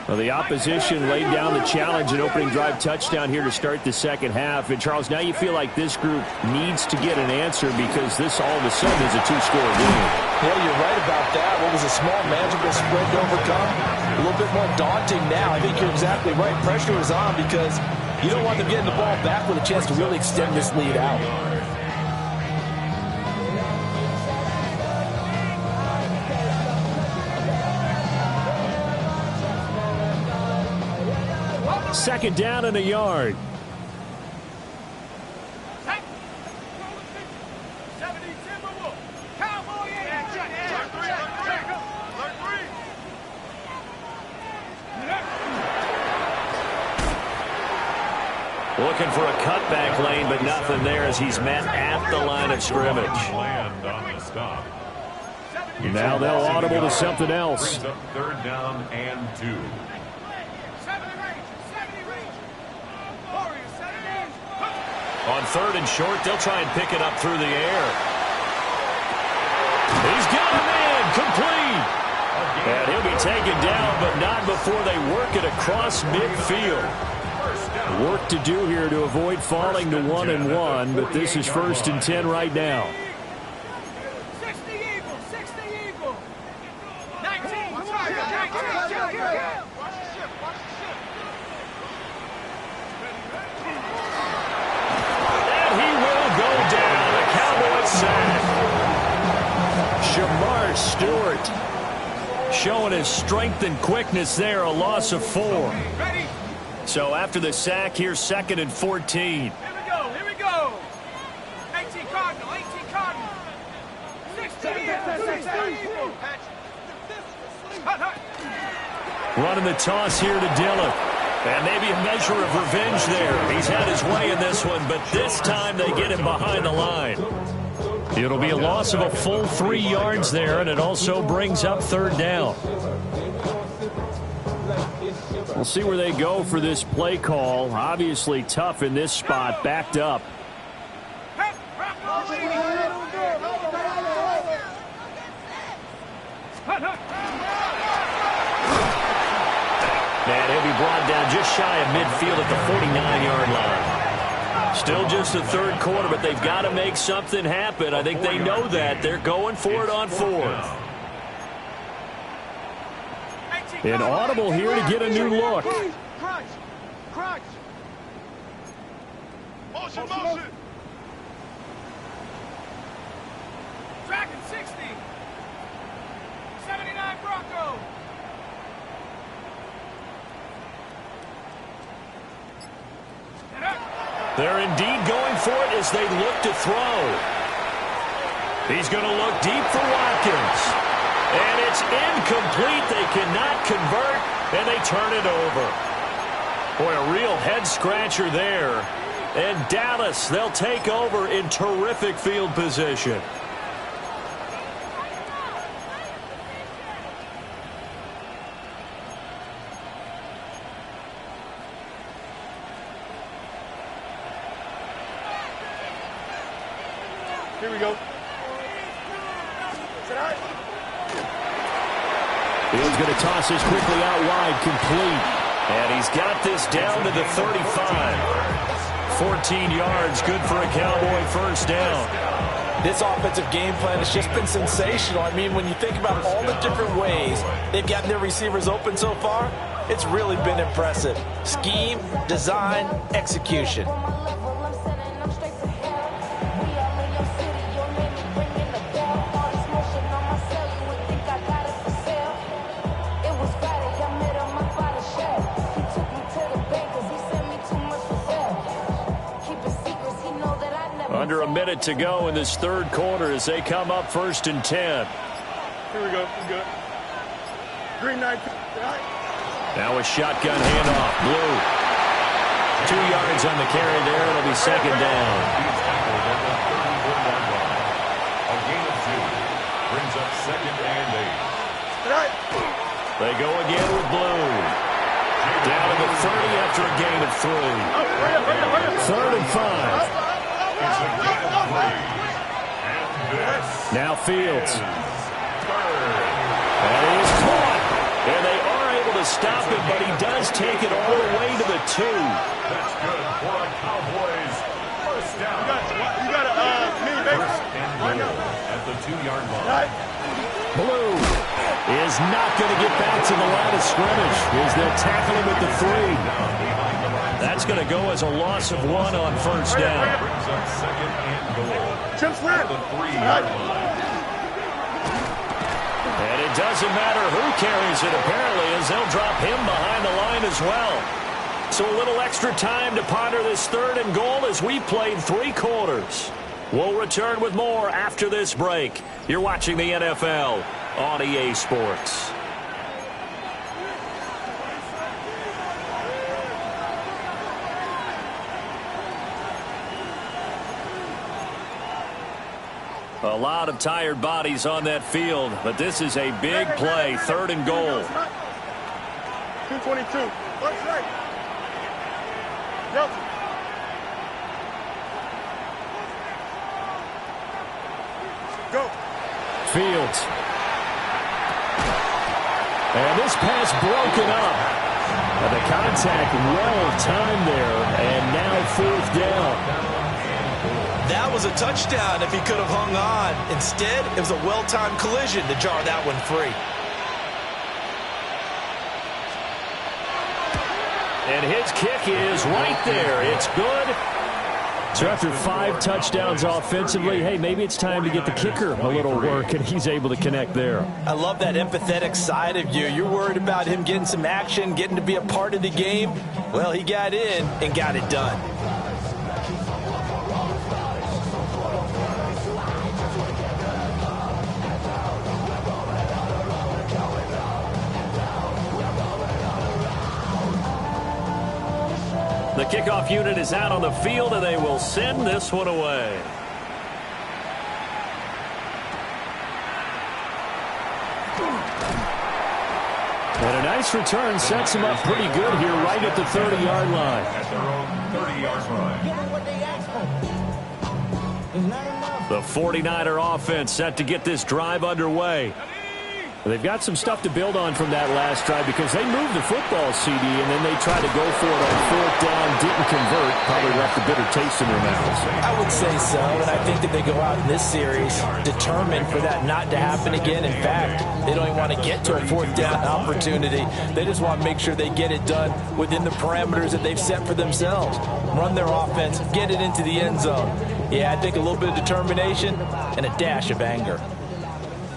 Well, the opposition laid down the challenge and opening drive touchdown here to start the second half. And, Charles, now you feel like this group needs to get an answer because this all of a sudden is a two-score game. Yeah, you're right about that. What was a small, manageable spread to overcome? A little bit more daunting now. I think you're exactly right. Pressure is on because you don't want them getting the ball back with a chance to really extend this lead out. Second down and a yard. Looking for a cutback lane, but nothing there as he's met at the line of scrimmage. Land on the stop. Now they'll audible to something else. Brings up third down and 2. On third and short, they'll try and pick it up through the air. He's got him in, complete. And he'll be taken down, but not before they work it across midfield. Work to do here to avoid falling to 1-1, but this is 1st and 10 right now. 60 Eagles, 60 Eagles. 19. And he will go down. A Cowboys sack. Shamar Stewart showing his strength and quickness there, a loss of 4. So after the sack, here's 2nd and 14. Here we go. 18 Cardinal, 18 Cardinal. 60 Eagles. Running the toss here to Dillon. And maybe a measure of revenge there. He's had his way in this one, but this time they get him behind the line. It'll be a loss of a full 3 yards there, and it also brings up third down. We'll see where they go for this play call. Obviously tough in this spot, backed up. And he'll be brought down just shy of midfield at the 49-yard line. Still just the third quarter, but they've got to make something happen. I think they know that. They're going for it on 4th. An audible here to get a new look. Crunch. Motion. Dragon 60. 79 Bronco. They're indeed going for it as they look to throw. He's going to look deep for Watkins. And it's incomplete. They cannot convert, and they turn it over. Boy, a real head-scratcher there. And Dallas, they'll take over in terrific field position. Here we go. Field's going to toss this quickly out wide, complete. And he's got this down to the 35. 14 yards, good for a Cowboy first down. This offensive game plan has just been sensational. I mean, when you think about all the different ways they've gotten their receivers open so far, it's really been impressive. Scheme, design, execution. Under a minute to go in this third quarter as they come up 1st and 10. Here we go. We're good. Green 9. Now a shotgun handoff. Blue. 2 yards on the carry there. It'll be second down. A gain of 2 brings up 2nd and 8. They go again with Blue. Down to the 30 after a gain of 3. 3rd and 5. It's a gain of 3. And this Now Fields. And he is caught. And they are able to to stop him, but he does take it all the way to the 2. That's good for a Cowboys first down. You got to First and goal at the 2-yard line. Blue is not going to get back to the line of scrimmage as they tackle him at the 3. That's going to go as a loss of 1 on first down. Brings up second and goal. Chip At the 3-yard line. And it doesn't matter who carries it, apparently, as they'll drop him behind the line as well. So a little extra time to ponder this 3rd and goal as we played 3 quarters. We'll return with more after this break. You're watching the NFL on EA Sports. A lot of tired bodies on that field, but this is a big play, 3rd and goal. 222. What's right? Yep. Go. Fields. And this pass broken up. And the contact well timed there, and now 4th down. That was a touchdown if he could have hung on. Instead, it was a well-timed collision to jar that one free. And his kick is right there. It's good. So after 5 touchdowns offensively, hey, maybe it's time to get the kicker a little work, and he's able to connect there. I love that empathetic side of you. You're worried about him getting some action, getting to be a part of the game. Well, he got in and got it done. The kickoff unit is out on the field, and they will send this one away. And a nice return sets him up pretty good here right at the 30-yard line. At their own 30-yard line. The 49er offense set to get this drive underway. They've got some stuff to build on from that last drive because they moved the football, CD, and then they tried to go for it on 4th down, didn't convert, probably left a bitter taste in their mouths. I would say so, and I think that they go out in this series determined for that not to happen again. In fact, they don't even want to get to a 4th down opportunity. They just want to make sure they get it done within the parameters that they've set for themselves. Run their offense, get it into the end zone. Yeah, I think a little bit of determination and a dash of anger.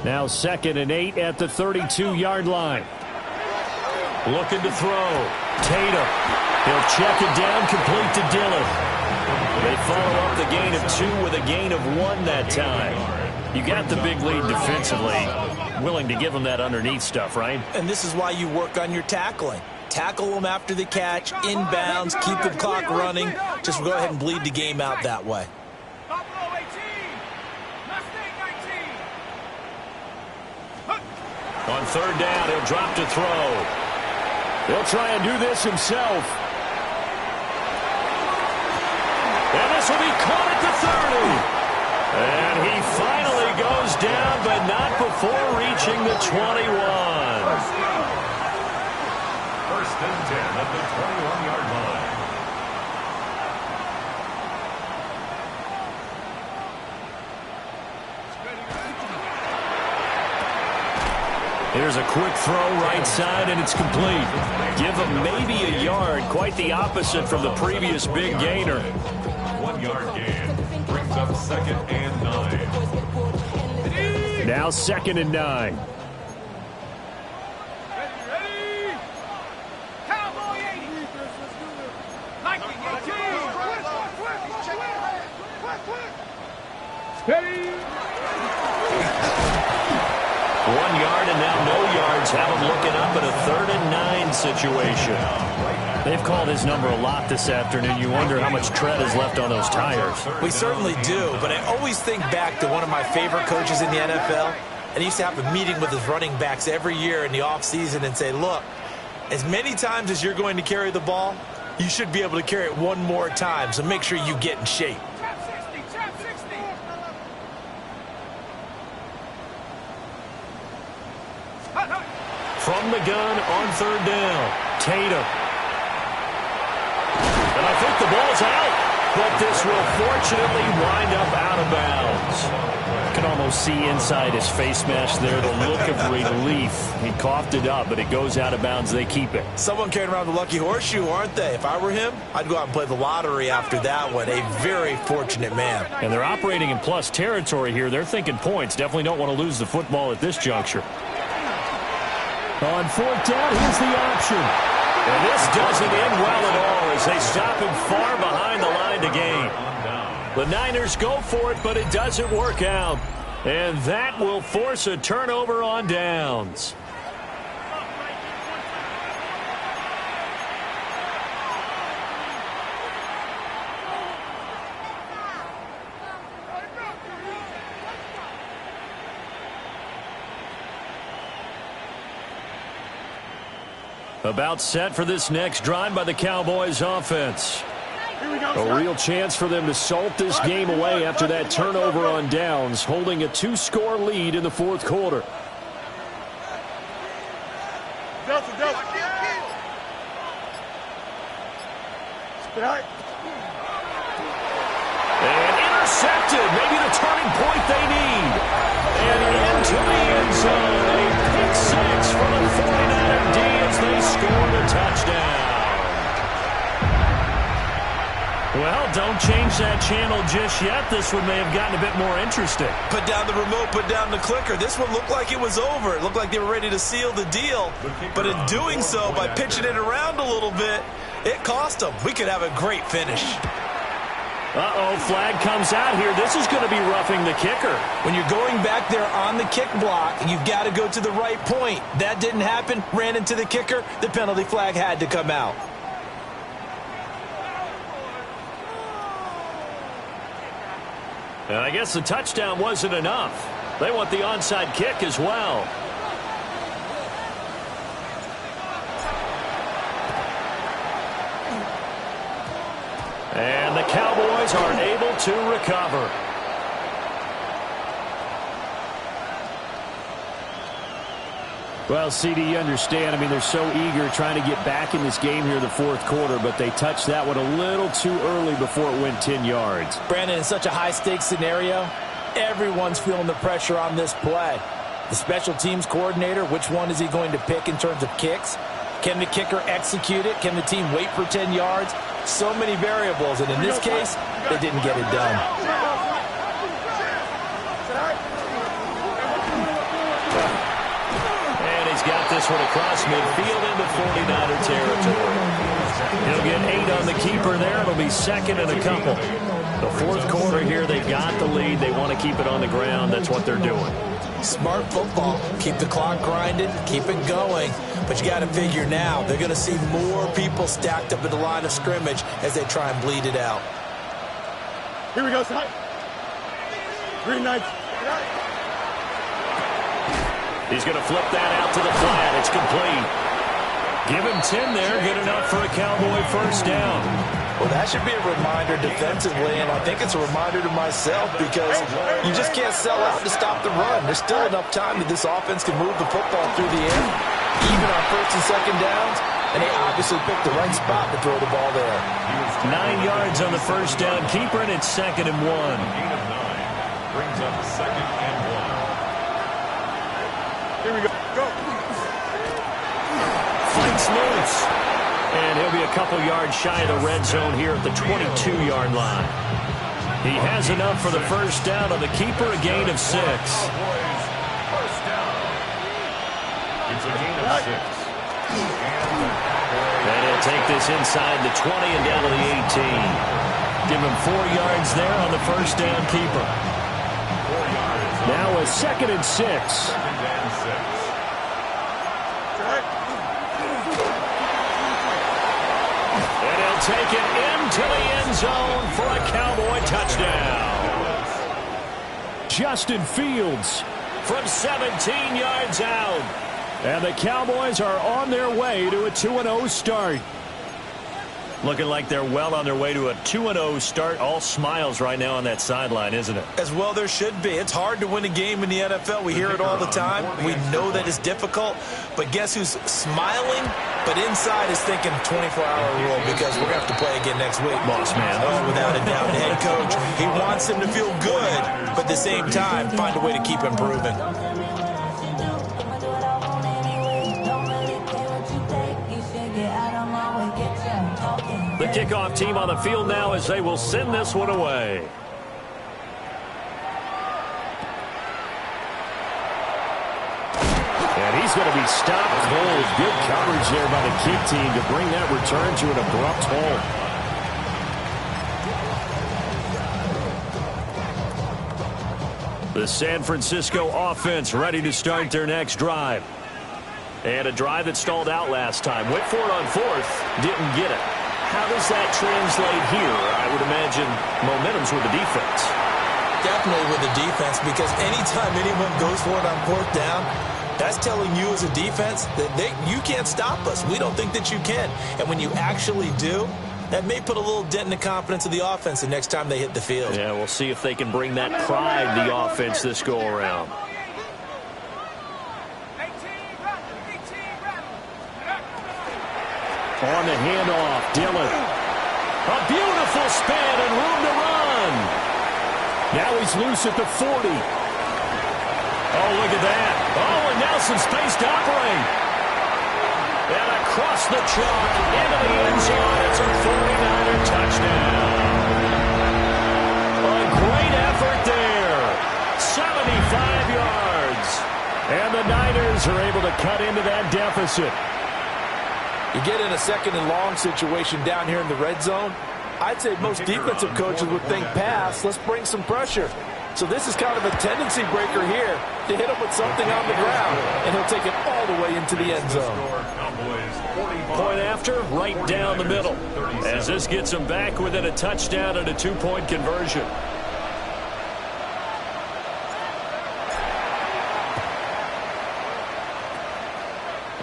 Now 2nd and 8 at the 32-yard line. Looking to throw. Tatum. He'll check it down, complete to Dillon. They follow up the gain of 2 with a gain of 1 that time. You got the big lead defensively. Willing to give them that underneath stuff, right? And this is why you work on your tackling. Tackle them after the catch, inbounds, keep the clock running. Just go ahead and bleed the game out that way. On 3rd down, he'll drop to throw. He'll try and do this himself. And this will be caught at the 30. And he finally goes down, but not before reaching the 21. First and 10 at the 21-yard line. Here's a quick throw right side, and it's complete. Give him maybe a yard, quite the opposite from the previous big gainer. 1-yard gain brings up 2nd and 9. Now 2nd and 9. Ready? Cowboy 80. Lightning 18. Steady. 1 yard and now no yards. Have him looking up at a 3rd and 9 situation. They've called his number a lot this afternoon. You wonder how much tread is left on those tires. We certainly do, but I always think back to one of my favorite coaches in the NFL, and he used to have a meeting with his running backs every year in the offseason and say, look, as many times as you're going to carry the ball, you should be able to carry it one more time, so make sure you get in shape. from the gun on third down. Tatum. And I think the ball's out. But this will fortunately wind up out of bounds. You can almost see inside his face mask there the look of relief. He coughed it up, but it goes out of bounds. They keep it. Someone carrying around the lucky horseshoe, aren't they? If I were him, I'd go out and play the lottery after that one. A very fortunate man. And they're operating in plus territory here. They're thinking points. Definitely don't want to lose the football at this juncture. On fourth down, here's the option. And this doesn't end well at all as they stop him far behind the line to gain. The Niners go for it, but it doesn't work out. And that will force a turnover on downs. About set for this next drive by the Cowboys offense. A real chance for them to salt this game away after that turnover on downs, holding a 2-score lead in the fourth quarter. And intercepted, maybe the turning point they need. And into the end zone, a pick six for the 49er D as they score the touchdown. Well, don't change that channel just yet. This one may have gotten a bit more interesting. Put down the remote, put down the clicker. This one looked like it was over. It looked like they were ready to seal the deal. But in doing so, by pitching it around a little bit, it cost them. We could have a great finish. Uh-oh, flag comes out here. This is going to be roughing the kicker. When you're going back there on the kick block, you've got to go to the right point. That didn't happen. Ran into the kicker. The penalty flag had to come out. And I guess the touchdown wasn't enough. They want the onside kick as well. And the Cowboys are able to recover. Well, CD, you understand. I mean, they're so eager trying to get back in this game here in the fourth quarter, but they touched that one a little too early before it went 10 yards. Brandon, in such a high-stakes scenario, everyone's feeling the pressure on this play. The special teams coordinator, which one is he going to pick in terms of kicks? Can the kicker execute it? Can the team wait for 10 yards? So many variables, and in this case, they didn't get it done. Got this one across midfield into 49er territory. He'll get 8 on the keeper there. It'll be second and a couple. The fourth quarter here, they've got the lead. They want to keep it on the ground. That's what they're doing. Smart football. Keep the clock grinding. Keep it going. But you got to figure now, they're going to see more people stacked up at the line of scrimmage as they try and bleed it out. Here we go, side. Green Knights. He's going to flip that out to the flat. It's complete. Give him 10 there. Good enough for a Cowboy first down. Well, that should be a reminder defensively, and I think it's a reminder to myself because you just can't sell out to stop the run. There's still enough time that this offense can move the football through the air, even on first and second downs, and they obviously picked the right spot to throw the ball there. 9 yards on the first down keeper, and it's second and 1. 8 of 9 brings up second and 1. Here we go. Go. Fights loose. And he'll be a couple yards shy of the red zone here at the 22-yard line. He has enough for the first down on the keeper, a gain of 6. First down. It's a gain of 6. And he'll take this inside the 20 and down to the 18. Give him 4 yards there on the first down keeper. 4 yards. Now a second and 6. Second and 6. And he'll take it into the end zone for a Cowboy touchdown. Justin Fields From 17 yards out. And the Cowboys are on their way to a 2-0 start. Looking like they're well on their way to a 2-0 start. All smiles right now on that sideline, isn't it? As well there should be. It's hard to win a game in the NFL. We hear it all the time. We know that it's difficult. But guess who's smiling, but inside is thinking 24-hour rule because we're going to have to play again next week. Boss man. Oh, without a doubt. The head coach, he wants them to feel good, but at the same time, find a way to keep improving. The kickoff team on the field now as they will send this one away. And he's going to be stopped cold. Good coverage there by the kick team to bring that return to an abrupt halt. The San Francisco offense ready to start their next drive. And a drive that stalled out last time. Went for it on fourth. Didn't get it. How does that translate here? I would imagine momentum's with the defense. Definitely with the defense, because anytime anyone goes for it on fourth down, that's telling you as a defense that you can't stop us. We don't think that you can. And when you actually do, that may put a little dent in the confidence of the offense the next time they hit the field. Yeah, we'll see if they can bring that pride to the offense this go-around. On the handoff, Dillon. A beautiful span and room to run. Now he's loose at the 40. Oh, look at that. Oh, and now some space to operate. And across the chalk into the end zone. It's a 49er touchdown. A great effort there. 75 yards. And the Niners are able to cut into that deficit. You get in a second and long situation down here in the red zone, I'd say most defensive coaches would think pass, let's bring some pressure. So this is kind of a tendency breaker here to hit him with something on the ground, and he'll take it all the way into the end zone. Point after, right down the middle, as this gets him back within a touchdown and a 2-point conversion.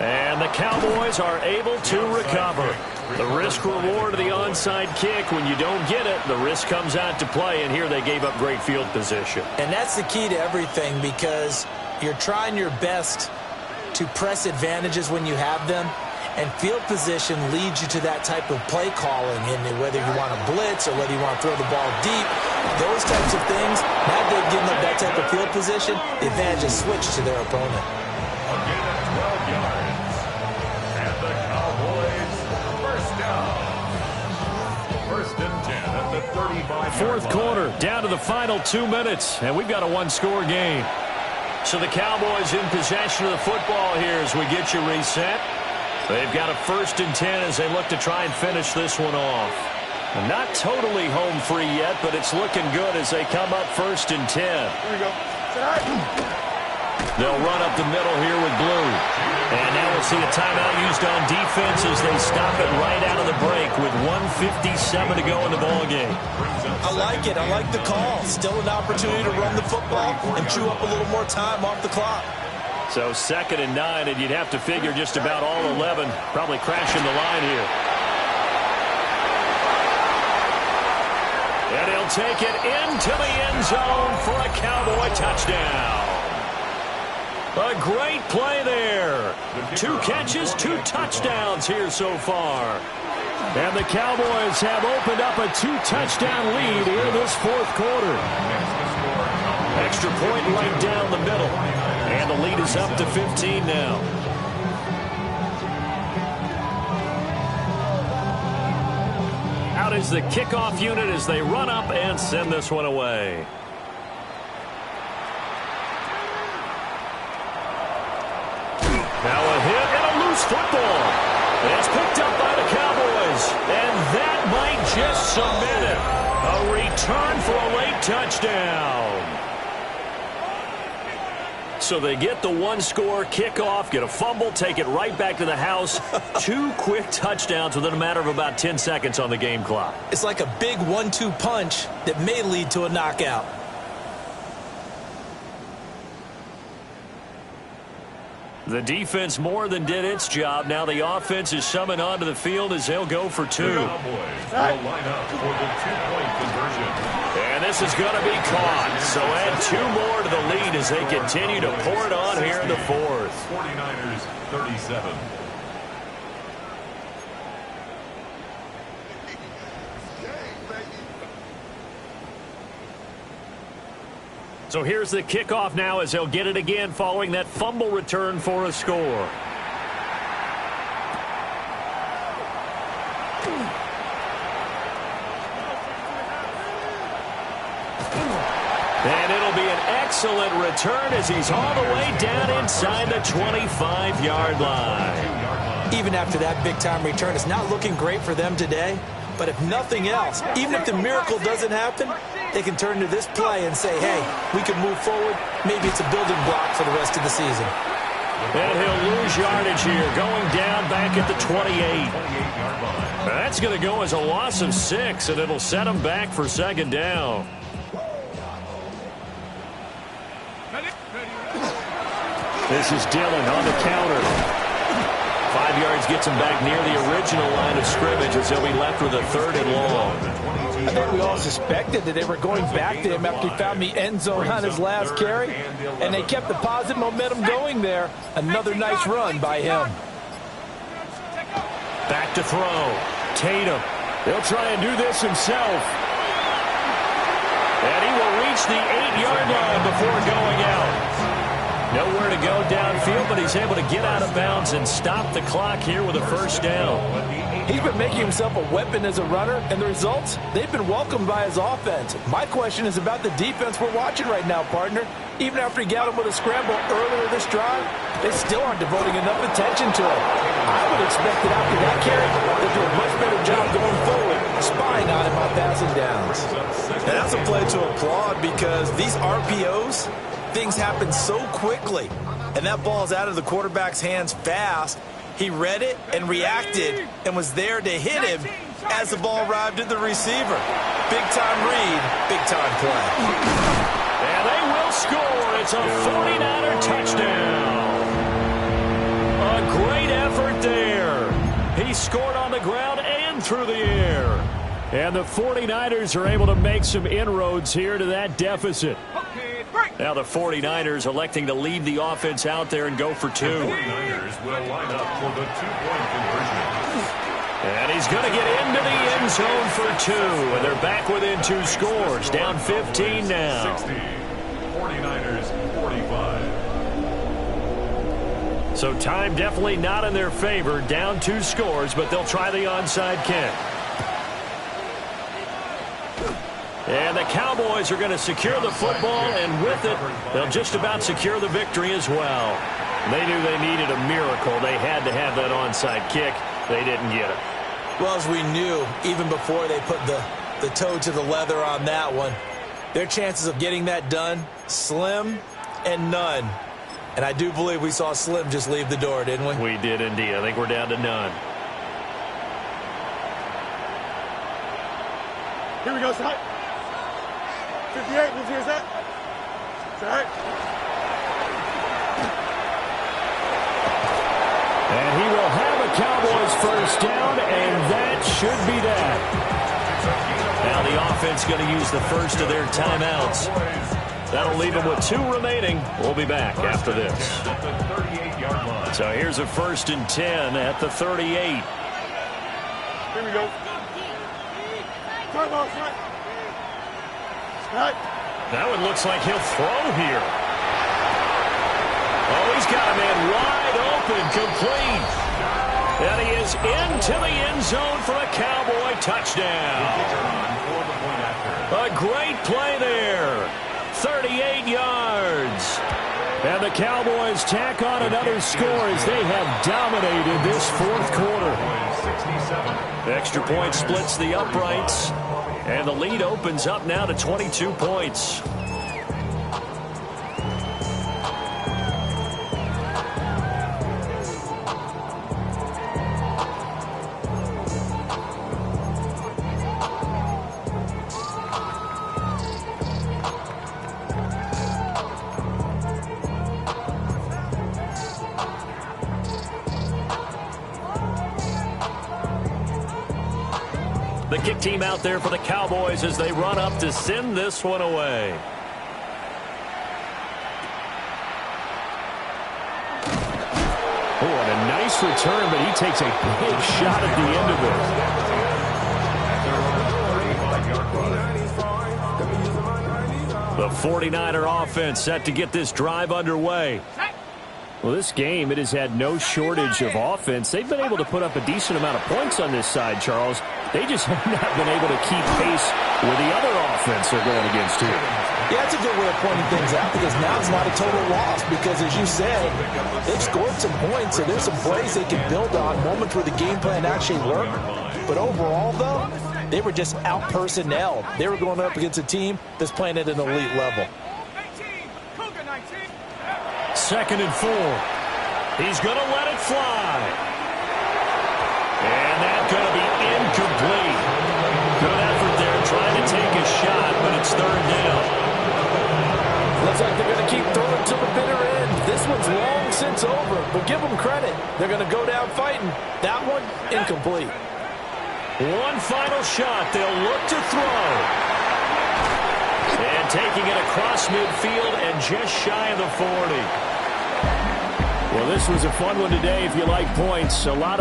And the Cowboys are able to recover. The risk-reward of the onside kick. When you don't get it, the risk comes out to play, and here they gave up great field position. And that's the key to everything, because you're trying your best to press advantages when you have them, and field position leads you to that type of play calling, and whether you want to blitz or whether you want to throw the ball deep, those types of things, now they've given up that type of field position, the advantage is switched to their opponent. Again at 12 yards. And the Cowboys first down. First and 10 at the 35-yard Fourth line. quarter, down to the final 2 minutes, and we've got a one-score game. So the Cowboys in possession of the football here as we get you reset. They've got a first and 10 as they look to try and finish this one off. Not totally home free yet, but it's looking good as they come up first and 10. Here we go. They'll run up the middle here with Blue. And now we'll see a timeout used on defense as they stop it right out of the break with 1:57 to go in the ballgame. I like it. I like the call. Still an opportunity to run the football and chew up a little more time off the clock. So 2nd and 9, and you'd have to figure just about all 11 probably crashing the line here. And he'll take it into the end zone for a Cowboy touchdown. A great play there. 2 catches, 2 touchdowns here so far. And the Cowboys have opened up a 2-touchdown lead here this fourth quarter. Extra point right down the middle. And the lead is up to 15 now. Out is the kickoff unit as they run up and send this one away. Now a hit and a loose football. It's picked up by the Cowboys. And that might just cement it. A return for a late touchdown. So they get the one-score kickoff, get a fumble, take it right back to the house. 2 quick touchdowns within a matter of about 10 seconds on the game clock. It's like a big 1-2 punch that may lead to a knockout. The defense more than did its job. Now the offense is summoned onto the field as they'll go for two. The Cowboys will line up for the two-point conversion. And this is going to be caught. So add 2 more to the lead as they continue to pour it on here in the fourth. 49ers 37. So here's the kickoff now as they'll get it again following that fumble return for a score. And it'll be an excellent return as he's all the way down inside the 25-yard line. Even after that big-time return, it's not looking great for them today. But if nothing else, even if the miracle doesn't happen, they can turn to this play and say, hey, we can move forward. Maybe it's a building block for the rest of the season. And he'll lose yardage here, going down back at the 28. That's going to go as a loss of 6, and it'll set him back for second down. This is Dillon on the counter. 5 yards gets him back near the original line of scrimmage as he'll be left with a 3rd and long. I think we all suspected that they were going back to him after he found the end zone on his last carry, and they kept the positive momentum going there. Another nice run by him. Back to throw. Tatum. He'll try and do this himself. And he will reach the 8-yard line before going out. Nowhere to go downfield, but he's able to get out of bounds and stop the clock here with a first down. He's been making himself a weapon as a runner, and the results, they've been welcomed by his offense. My question is about the defense we're watching right now, partner. Even after he got him with a scramble earlier this drive, they still aren't devoting enough attention to him. I would expect that after that carry, they'll do a much better job going forward, spying on him on passing downs. And that's a play to applaud because these RPOs, things happen so quickly, and that ball's out of the quarterback's hands fast. He read it and reacted and was there to hit him as the ball arrived at the receiver. Big-time read, big-time play. And they will score. It's a 49er touchdown. A great effort there. He scored on the ground and through the air. And the 49ers are able to make some inroads here to that deficit. Now the 49ers electing to leave the offense out there and go for 2. The 49ers will line up for the two-point conversion. And he's going to get into the end zone for 2. And they're back within 2 scores. Down 15 now. 60. 49ers 45. So time definitely not in their favor. Down 2 scores, but they'll try the onside kick. And the Cowboys are going to secure the football, and with it, they'll just about secure the victory as well. They knew they needed a miracle. They had to have that onside kick. They didn't get it. Well, as we knew, even before they put the toe to the leather on that one, their chances of getting that done, slim and none. And I do believe we saw Slim just leave the door, didn't we? We did indeed. I think we're down to none. Here we go, side. 58, who's here, set? Set. And he will have a Cowboys first down, and that should be that. Now the offense going to use the first of their timeouts. That'll leave them with 2 remaining. We'll be back after this. So here's a 1st and 10 at the 38. Here we go. Time out, set. Set. Now it looks like he'll throw here. Oh, he's got a man wide open, complete. And he is into the end zone for a Cowboy touchdown. A great play there. 38 yards. And the Cowboys tack on another score as they have dominated this 4th quarter. The extra point splits the uprights. And the lead opens up now to 22 points. kick team out there for the Cowboys as they run up to send this one away. Oh, and a nice return, but he takes a big shot at the end of it. The 49er offense set to get this drive underway. Well, this game, it has had no shortage of offense. They've been able to put up a decent amount of points on this side, Charles. They just have not been able to keep pace with the other offense they're going against here. Yeah, that's a good way of pointing things out because now it's not a total loss because, as you said, they've scored some points, so there's some plays they can build on, moments where the game plan actually worked. But overall, though, they were just out-personnelled. They were going up against a team that's playing at an elite level. 2nd and 4. He's going to let it fly. And that's going to be incomplete. Good effort there trying to take a shot, but it's 3rd down. Looks like they're going to keep throwing to the bitter end. This one's long since over, but give them credit. They're going to go down fighting. That one, incomplete. One final shot. They'll look to throw. And taking it across midfield and just shy of the 40. Well, this was a fun one today if you like points. A lot of